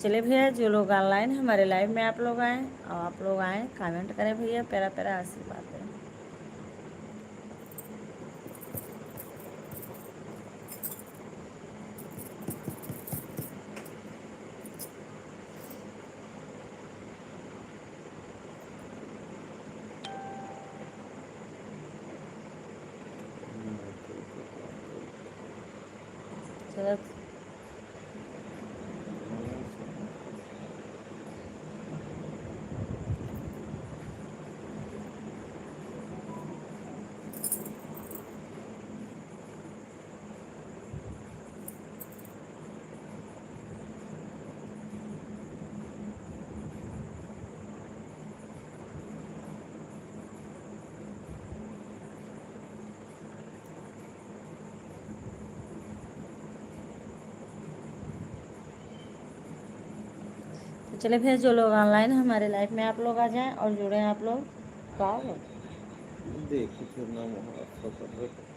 चले भैया, जो लोग ऑनलाइन हैं हमारे लाइव में आप लोग आएँ और आप लोग आएँ, कमेंट करें भैया, प्यारा प्यारा आशीर्वाद दें। चलो तो चले भैया, जो लोग ऑनलाइन हैं हमारे लाइव में आप लोग आ जाएं और जुड़ें आप लोग। का देखी फिर ना वहाँ अच्छा कर रहे थे।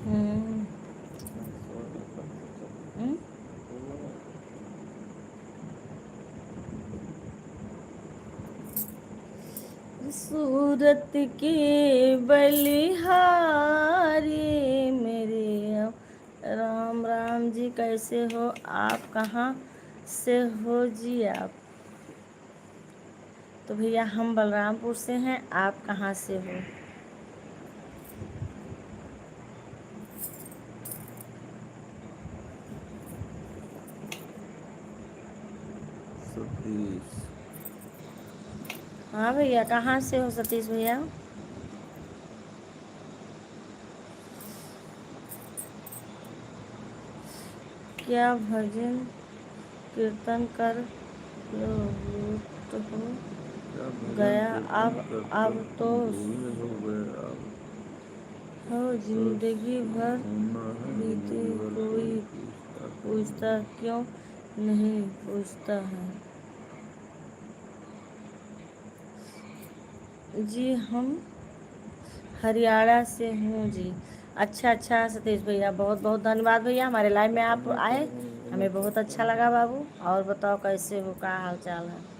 हम्म, हम्म? सूरत की बलिहारी मेरे राम राम जी, कैसे हो आप, कहाँ से हो जी आप? तो भैया हम बलरामपुर से हैं, आप कहाँ से हो? सतीश हाँ भैया, कहाँ से हो सतीश भैया? क्या भजन कीर्तन कर लो तो हो क्या भजन गया कीर्तन अब कर अब कर तो धूल हो गए अब हो तो जिंदगी भर होना है बीती, जिंदगी भर कोई कोई पूछता क्यों पूछता नहीं। क्यों नहीं पूछता है। जी हम हरियाणा से हूँ जी। अच्छा अच्छा सतीश भैया, बहुत बहुत धन्यवाद भैया, हमारे लाइव में आप आए, हमें बहुत अच्छा लगा बाबू। और बताओ कैसे हो, क्या हाल चाल है?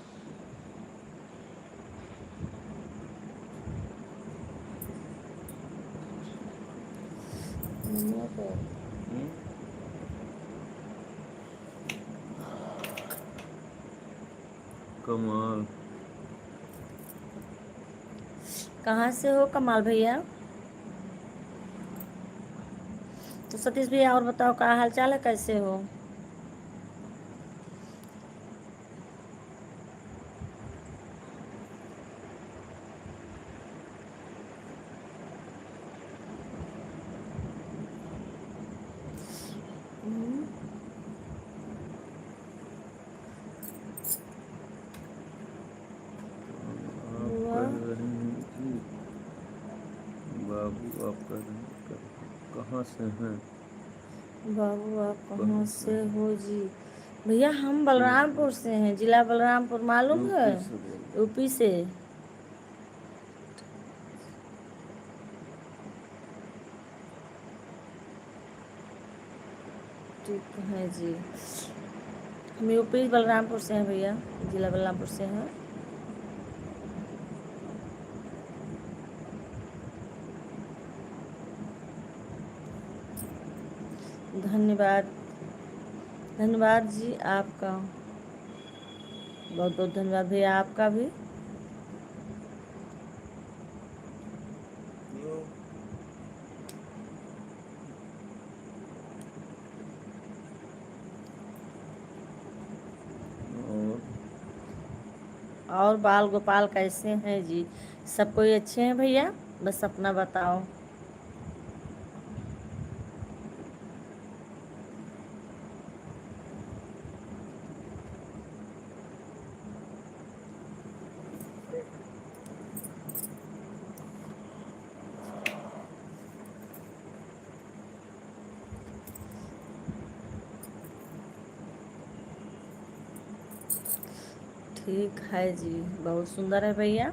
कमाल कहाँ से हो कमाल भैया? तो सतीश भैया और बताओ, क्या हाल चाल है, कैसे हो? हम्म, आप वाह, कह रहे हैं कि बाबू आप कह रहे हैं कहाँ से हैं। बाबू आप कहाँ कहाँ से से हैं। हो जी? भैया हम यूपी बलरामपुर से हैं, जिला बलरामपुर, मालूम है? यूपी से बोल रहे हैं। यूपी से। ठीक है जी, हम यूपी बलरामपुर से हैं भैया, जिला बलरामपुर से हैं। धन्यवाद धन्यवाद जी आपका, बहुत बहुत धन्यवाद भैया आपका भी। और बाल गोपाल कैसे हैं जी? सब कोई अच्छे हैं भैया? बस अपना बताओ। ठीक है जी, बहुत सुंदर है भैया।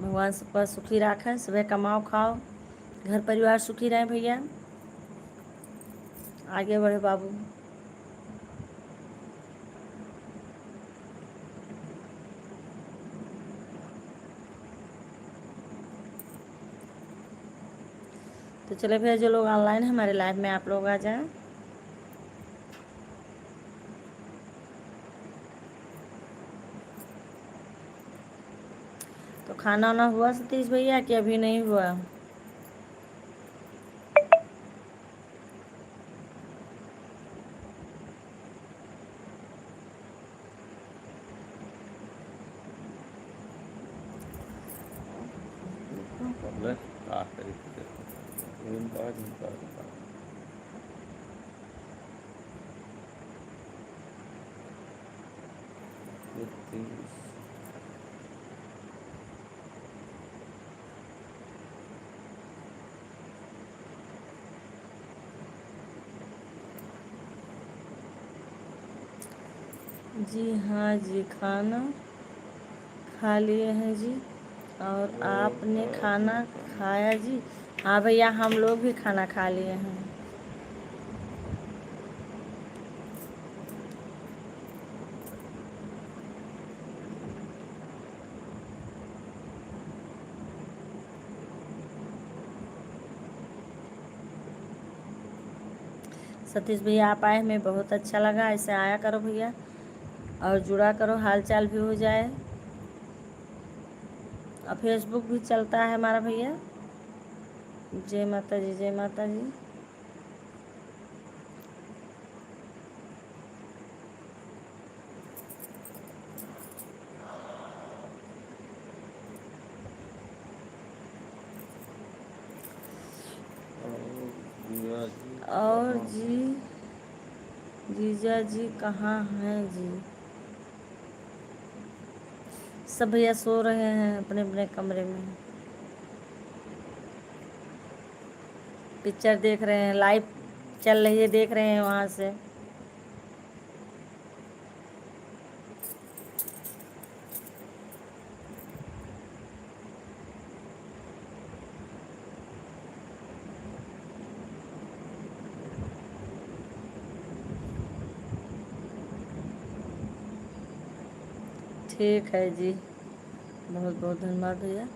भगवान सबका सुखी रखें, सुबह कमाओ खाओ, घर परिवार सुखी रहे भैया। आगे बढ़े बाबू। तो चले भैया, जो लोग ऑनलाइन हैं हमारे लाइव में, आप लोग आ जाएं। तो खाना वाना हुआ सतीश भैया कि अभी नहीं हुआ? जी हाँ जी, खाना खा लिए हैं जी। और आपने खाना खाया जी? हाँ भैया, हम लोग भी खाना खा लिए हैं। सतीश भैया आप आए, हमें बहुत अच्छा लगा। ऐसे आया करो भैया और जुड़ा करो, हाल चाल भी हो जाए। और फेसबुक भी चलता है हमारा भैया। जय माता जी, जय माता जी। और जी, जीजा जी कहाँ हैं जी? सब भैया सो रहे हैं अपने अपने कमरे में, पिक्चर देख रहे हैं, लाइव चल रही है, देख रहे हैं वहाँ से। ठीक है जी, बहुत बहुत धन्यवाद भैया।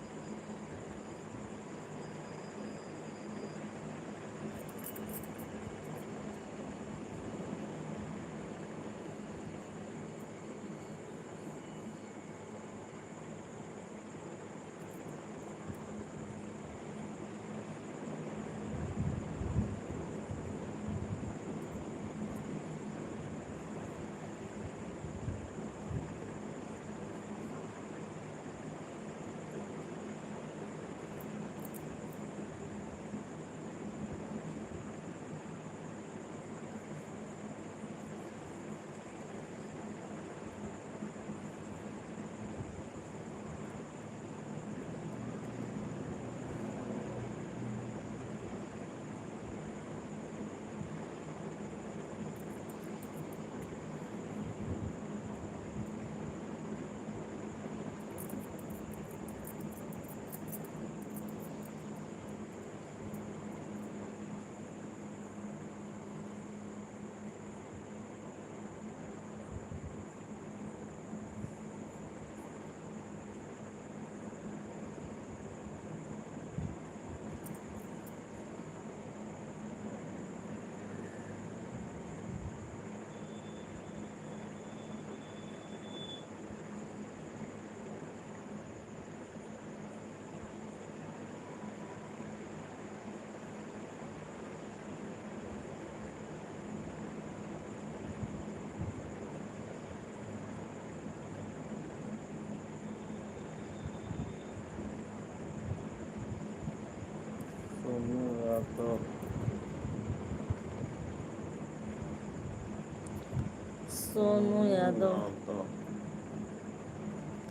सोनू यादव, यादव।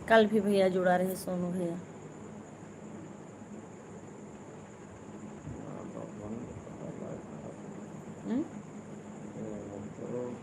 कल भी भैया जुड़ा रहे सोनू भैया। यादव बन रहा है। हम्म? यादव।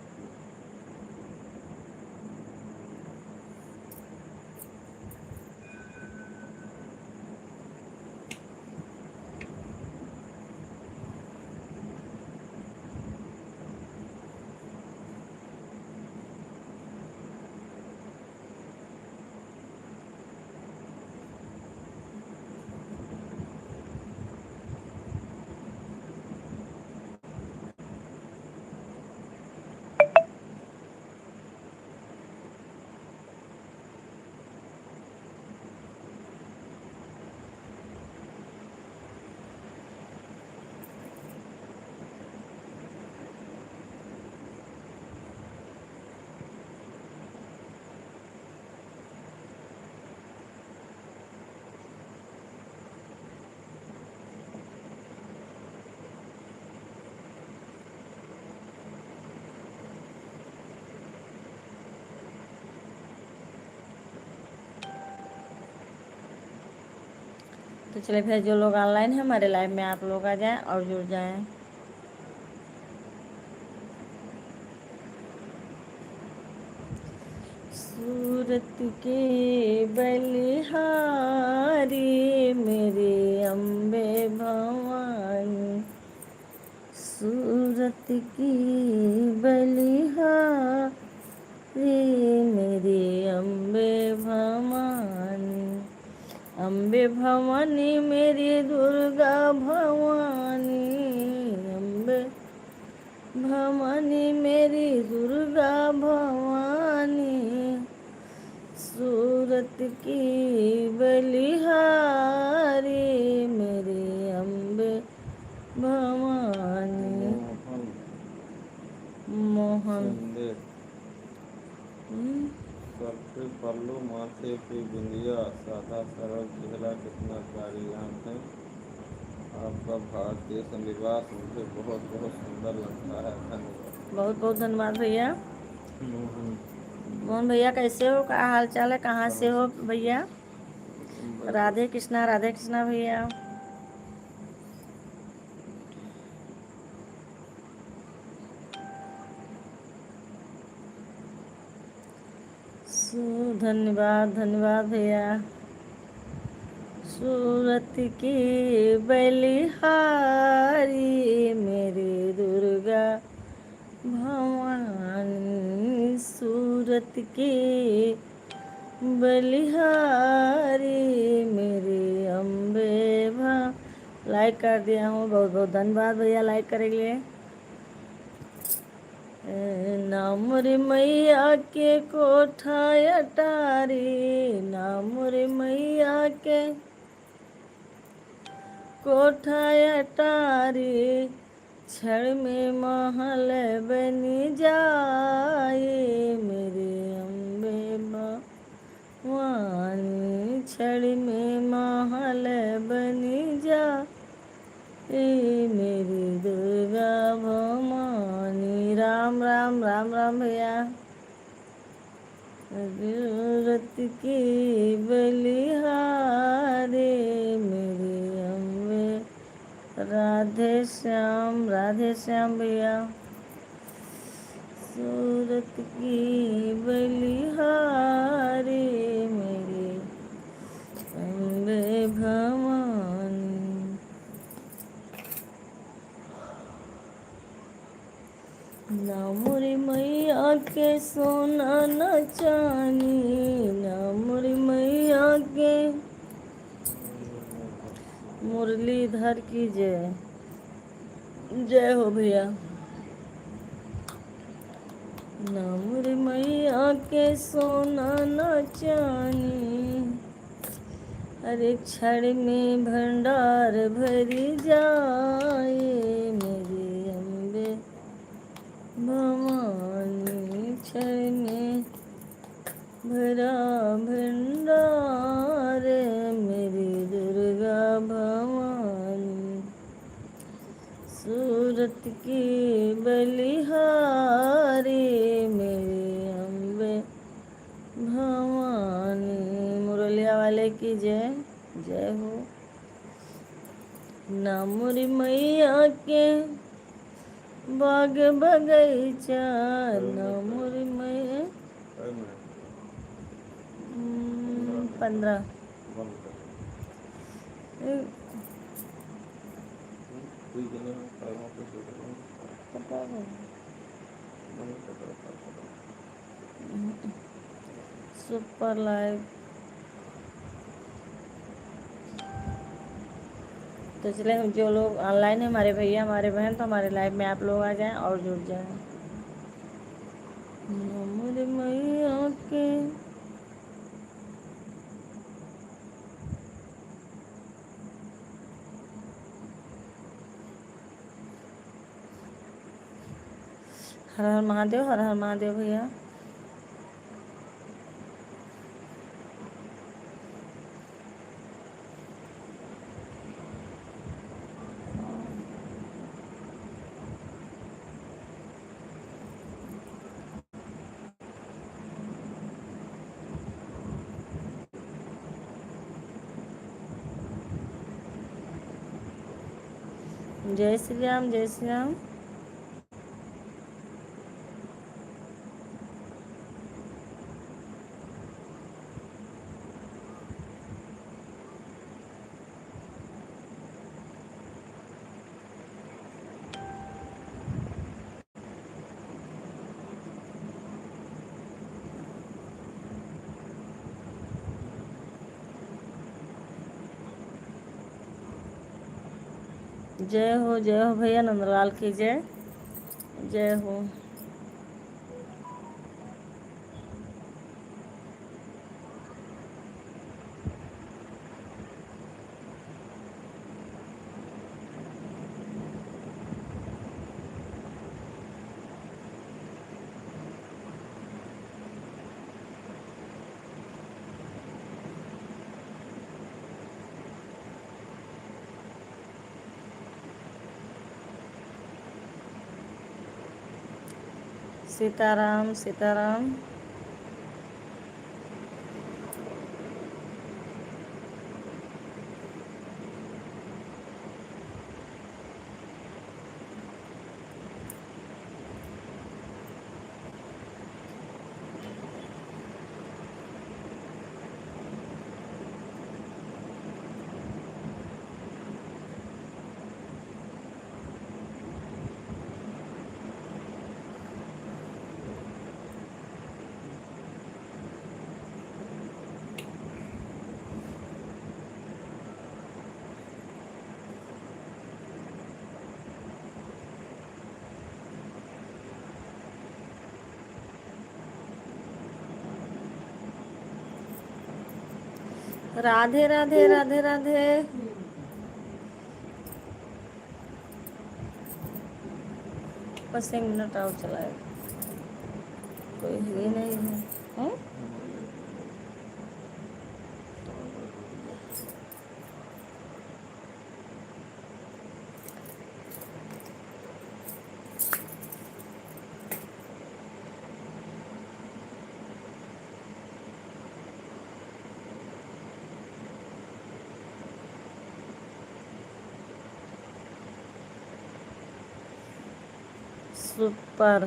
तो चलिए भैया, जो लोग ऑनलाइन हैं हमारे लाइव में, आप लोग आ जाएं और जुड़ जाएं। सूरत के बलिहारी मेरे अम्बे भवानी, सूरत की बलिहारी मेरे अम्बे भवानी, अम्बे भवानी मेरी दुर्गा भवानी, अम्बे भवानी मेरी दुर्गा भवानी, सूरत की बलिहारी मेरे अम्बे भवानी। मोहन शिंदे। सर पे पल्लू, माथे पे बिंदिया, सादा सरल चेहरा, कितना प्यारी आंखें, आपका भारतीय लिबास मुझे बहुत बहुत सुंदर लगता है। धन्यवाद। बहुत बहुत धन्यवाद भैया। मोहन। मोहन भैया कैसे हो, क्या हाल चाल है, कहाँ से हो भैया? राधे कृष्णा भैया। धन्यवाद भैया। सूरत की बलिहारी मेरी दुर्गा भवानी, सूरत की बलिहारी मेरे अम्बे भा। लाइक कर दिया हूँ, बहुत बहुत धन्यवाद भैया लाइक करेंगे। नाम रे मैया के कोठा अटारी, नाम रे मैया के कोठा अटारी, क्षण में महल बनी जाए मेरे अम्बे भवानी, क्षण में महल बनी जाए मेरी दुर्गा भवानी। राम राम राम राम भैया। सूरत की बलिहारी मेरे अम्बे, राधे श्याम भैया। सूरत की बलिहारी मेरे अम्बे भवानी, नाम रे मैया के सोना न चानी, नाम रे मैया के मुरलीधर की जय, जय हो भैया। नाम रे मैया के सोना न चानी, अरे क्षण में भंडार भरी जाए मेरे अम्बे भवानी, क्षण में भरा भंडार मेरी दुर्गा भवानी, सूरत की बलिहारी मेरे वाले की जय। जय हो। ना मोरी मैया के बाग बगैचा, ना मोरी मैया। 15। पता है सुपर लाइव। तो चले हम जो लोग ऑनलाइन है, हमारे भैया हमारे बहन, तो हमारे लाइव में आप लोग आ जाएं और जुड़ जाएं। मेरे मैया के हर हर महादेव, हर हर महादेव भैया। जय श्री राम, जय श्री राम। जय हो भैया, नंदलाल की जय। जय हो। सीताराम सीताराम। राधे राधे राधे राधे। बस 1 मिनट और चलाए, कोई है नहीं है। हैं? सुपर।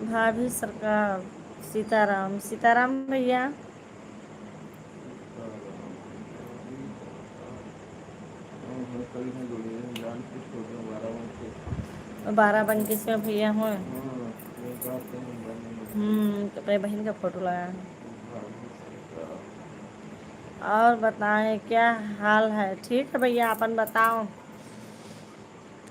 भाभी सरकार। सीताराम सीताराम भैया। 12 बंके से भैया हुए। तो अपने बहन का फोटो लगाया है। और बताएं क्या हाल है? ठीक है भैया, अपन बताओ।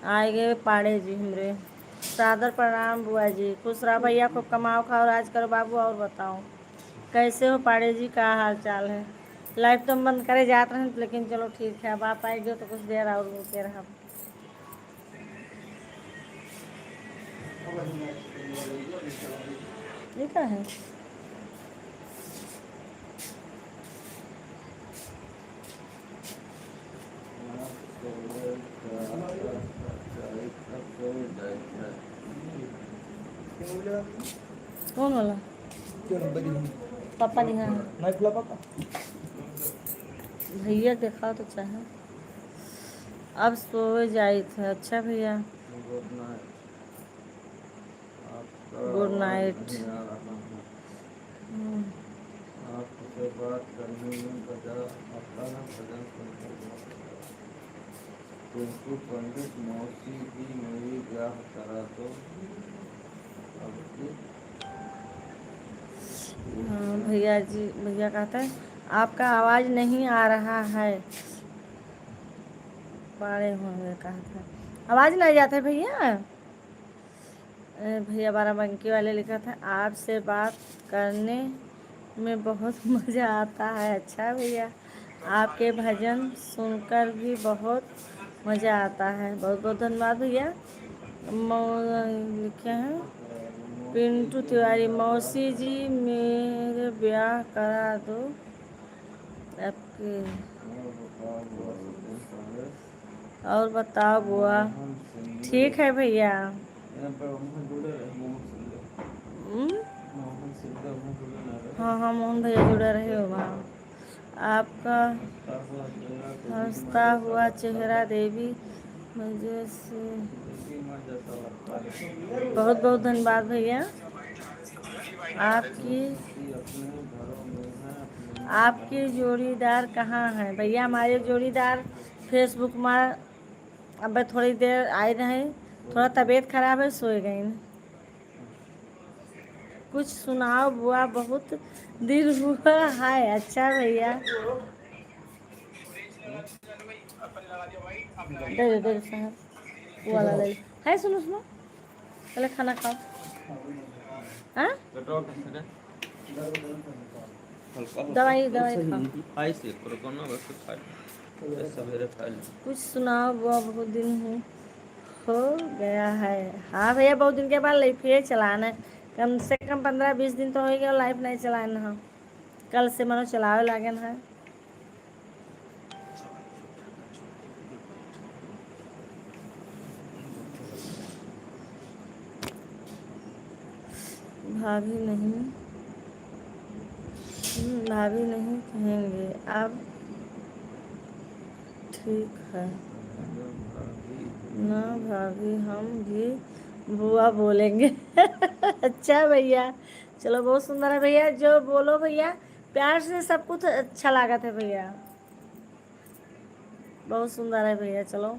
आए गए पाड़े जी हमरे। सादर प्रणाम बुआ जी, खुश रहो भैया, खूब कमाओ खाओ राज करो बाबू। और बताओ कैसे हो पाड़े जी, क्या हाल चाल है? लाइफ तो हम बंद करे जाते हैं, लेकिन चलो ठीक है, अब आप आएंगे तो कुछ देर और रुके रहा। ये क्या है? कौन वाला पापा नहीं है भैया देखा तो चाहे अब सोए जाए थे। अच्छा भैया गुड नाइट। आपका गुड आवाज़ नाइट। नहीं आ रहा है। आपसे बात करने में बजा आता है भजन सुनकर बहुत अच्छा लगता है। पिंटू पंडित मौसी जी मेरी ब्याह करा दो अब की। हाँ भैया जी भैया कहते हैं आपका आवाज़ नहीं आ रहा है। बड़े होंगे कहते हैं आवाज़ नहीं जाते भैया। भैया बाराबंकी वाले लिखा था आपसे बात करने में बहुत मज़ा आता है। अच्छा भैया आपके भजन सुनकर भी बहुत मज़ा आता है। बहुत बहुत धन्यवाद भैया। लिखे हैं पिंटू तिवारी मौसी जी मेरे ब्याह करा दो आपके। और बताओ बुआ। ठीक है भैया। हाँ हाँ मोहन भैया जुड़े रहे हो वहाँ। आपका हंसता हुआ चेहरा देवी मुझे से बहुत बहुत धन्यवाद भैया। आपकी आपके जोड़ीदार कहाँ हैं भैया। हमारे जोड़ीदार फेसबुक में अब थोड़ी देर आए रहे थोड़ा तबीयत खराब है सोए गई। कुछ सुनाओ बुआ बहुत दिन हुआ है। अच्छा भैया दे दे साहब वो वाला दे है। सुनो सुनो पहले खाना खाओ। हाँ दवाई दवाई खाओ। कुछ सुनाओ बुआ बहुत दिन हो गया है। हाँ भैया बहुत दिन के बाद लाइफ फिर चलाना है। कम से कम 15-20 दिन तो हो गया लाइफ नहीं चलाना है। कल से मनो चलावे लागन है। भाभी नहीं भाभी नहीं कहेंगे अब ठीक है ना भाभी हम भी बुआ बोलेंगे। अच्छा भैया चलो बहुत सुंदर है भैया। जो बोलो भैया प्यार से सब कुछ अच्छा लागत है भैया। बहुत सुंदर है भैया। चलो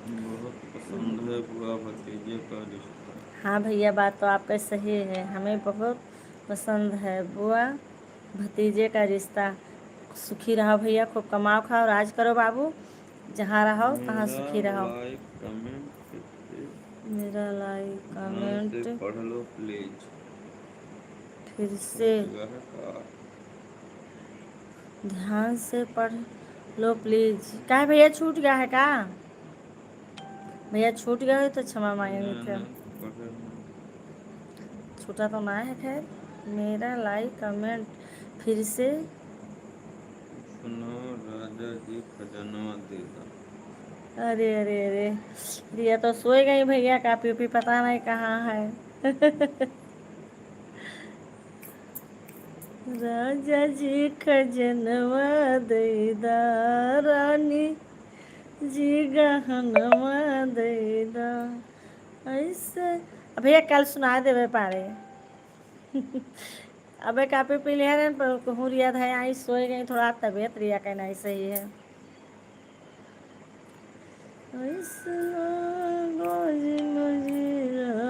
बहुत पसंद है बुआ भतीजे का रिश्ता। हाँ भैया बात तो आपका सही है। हमें बहुत पसंद है बुआ भतीजे का रिश्ता। सुखी रहो भैया खूब कमाओ खाओ राज करो बाबू। जहाँ रहो तहाँ सुखी रहो। मेरा लाइक कमेंट पढ़ लो प्लीज। फिर से ध्यान से पढ़ लो प्लीज। क्या है भैया छूट गया है का भैया छूट गया है तो क्षमा मांगेंगे फिर। छूटा तो ना है खैर। मेरा लाइक कमेंट फिर से सुनो राजा जी खजाना देगा। अरे अरे अरे रिया तो सोए गई भैया। कापी उपी पता नहीं कहाँ है। राजा जी खजनवा देदा रानी जी गहनवा देदा ऐसे। भैया कल सुना देवे पारे। अबे कापी पी लिया रहे पर कहूँ रिया था आई सोए गई थोड़ा तबीयत रिया का नहीं सही है। ऐसा गोजी मुजीरा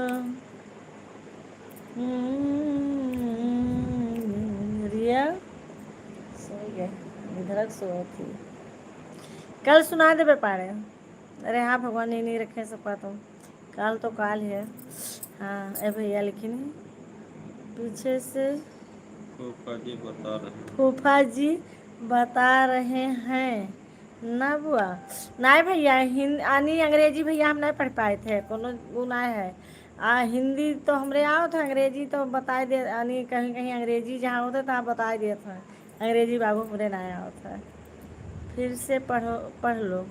तक सोत थी। कल सुना दे पे पाड़े। अरे हाँ भगवान नहीं रखे सबका तो काल तो काल है। हाँ ए भैया लेकिन पीछे से फूफा जी बता रहे हैं। फूफा जी बता रहे हैं ना बुआ। नहीं भैया आनी अंग्रेजी भैया हम नहीं पढ़ पाए थे कोनो गुना है। हिंदी तो हमरे आओ था अंग्रेजी तो बताए दे आनी कहीं कहीं अंग्रेजी जहाँ होता था बताए दिए था अंग्रेजी बाबू हमरे ना आओ था। फिर से पढ़ लो।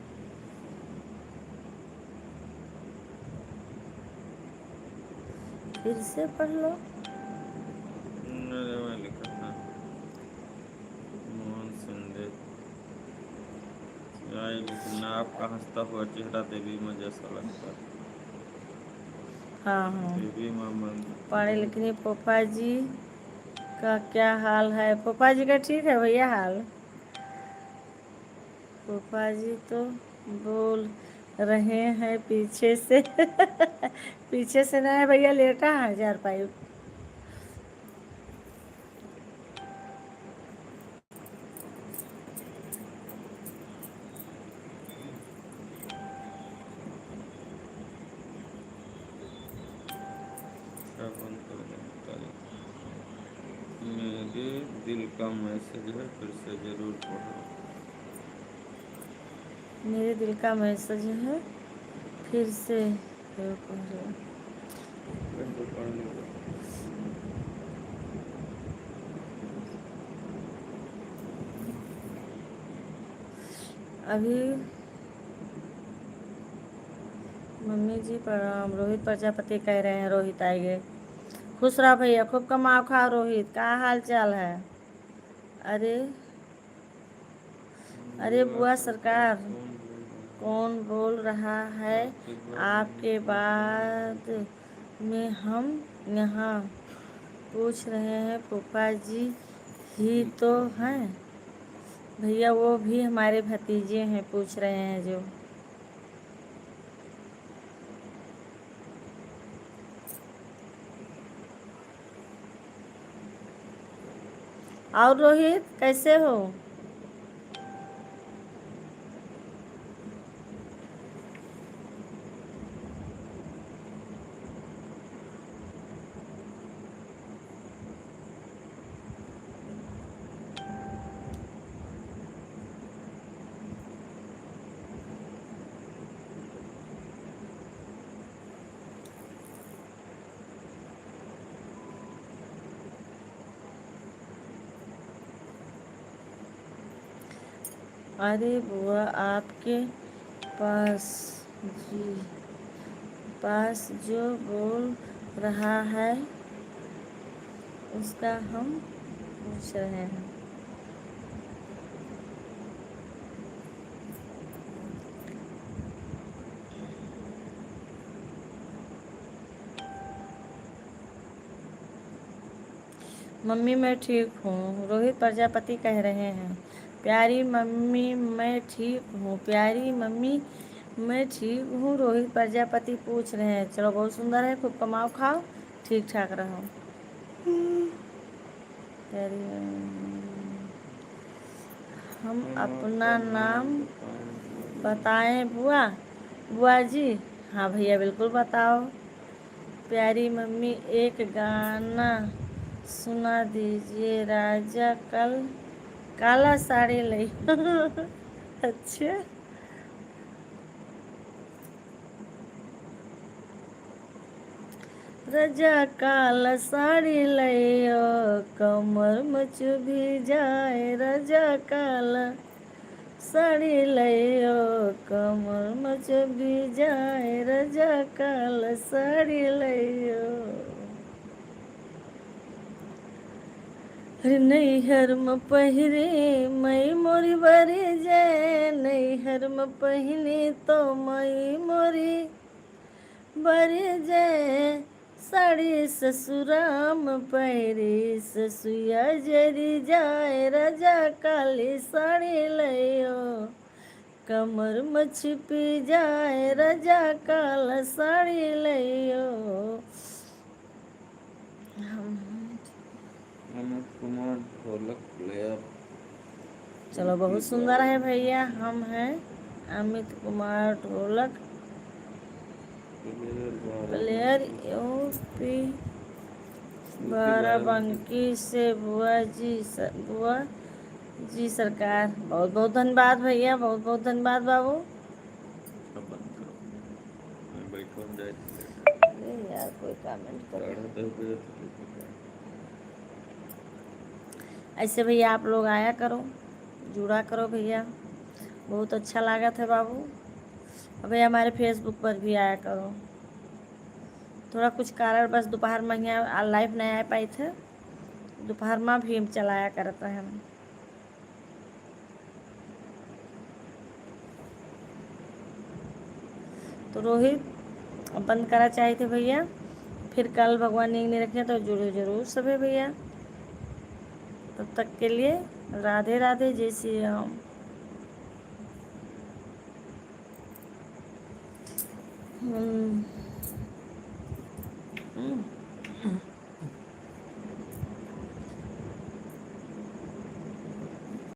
फिर से पढ़ लो। मैं लिखा था मोहन सिंधे लेकिन आपका हंसता हुआ चेहरा देवी माँ जैसा लगता है। हाँ हाँ देवी माँ पढ़े लेकिन फूफा जी का क्या हाल है। फूफा जी का ठीक है भैया हाल। फूफा जी तो बोल रहे हैं पीछे से पीछे से ना है भैया लेटा है 4 पाई। बंद कर दें। मेरे दिल का मैसेज है फिर से जरूर पढ़ो। मेरे दिल का मैसेज है फिर से पढ़ो। अभी मम्मी जी प्रणाम। रोहित प्रजापति कह रहे हैं रोहित आएंगे। खुश रहो भैया खूब कमाओ खाओ। रोहित क्या हाल चाल है। अरे अरे बुआ सरकार कौन बोल रहा है आपके बाद में हम यहाँ पूछ रहे हैं फूफा जी ही तो हैं भैया वो भी हमारे भतीजे हैं पूछ रहे हैं जो। और रोहित कैसे हो। अरे बुआ आपके पास जी पास जो बोल रहा है उसका हम पूछ रहे हैं। मम्मी मैं ठीक हूँ रोहित प्रजापति कह रहे हैं। प्यारी मम्मी मैं ठीक हूँ। प्यारी मम्मी मैं ठीक हूँ रोहित प्रजापति पूछ रहे हैं। चलो बहुत सुंदर है खूब कमाओ खाओ ठीक ठाक रहो। प्यारी हम अपना नाम बताएं बुआ। बुआ जी हाँ भैया बिल्कुल बताओ। प्यारी मम्मी एक गाना सुना दीजिए। राजा कल काला साड़ी ले अच्छा राजा काला साड़ी ले कमर मच भी जाए। राजा काला साड़ी ले कमर मच भी जाए। राजा काला साड़ी ले नैहर में पहिरे मई मोरी बरी जय। नैहर में पहिने तो मई मोरी बरी जय। साड़ी ससुराम पहिरी ससुया जरी जाए। राजा काली साड़ी लियो कमर में छिपी जाए। राजा काला साड़ी लियो। अमित कुमार ढोलक प्लेयर चलो बहुत सुंदर है भैया। हम हैं अमित कुमार ढोलक, प्लेयर यूपी बाराबंकी से। बुआ जी सरकार, बहुत बहुत धन्यवाद भैया, बहुत बहुत धन्यवाद बाबू। अब बंद करो, मैं बैठो जाए अरे यार कोई कमेंट करो। ऐसे भैया आप लोग आया करो, जुड़ा करो भैया, बहुत अच्छा लगा था बाबू। अब भैया हमारे फेसबुक पर भी आया करो। थोड़ा कुछ कारण बस दोपहर में यहाँ लाइव नहीं आ पाई थे, दोपहर में भी हम चलाया करते हैं हम। तो रोहित अब बंद करा चाहिए थे भैया, फिर कल भगवान ने नहीं रखे तो जुड़ो जरूर सभी भैया। तब तक के लिए राधे राधे, जय श्री राम। हम्म।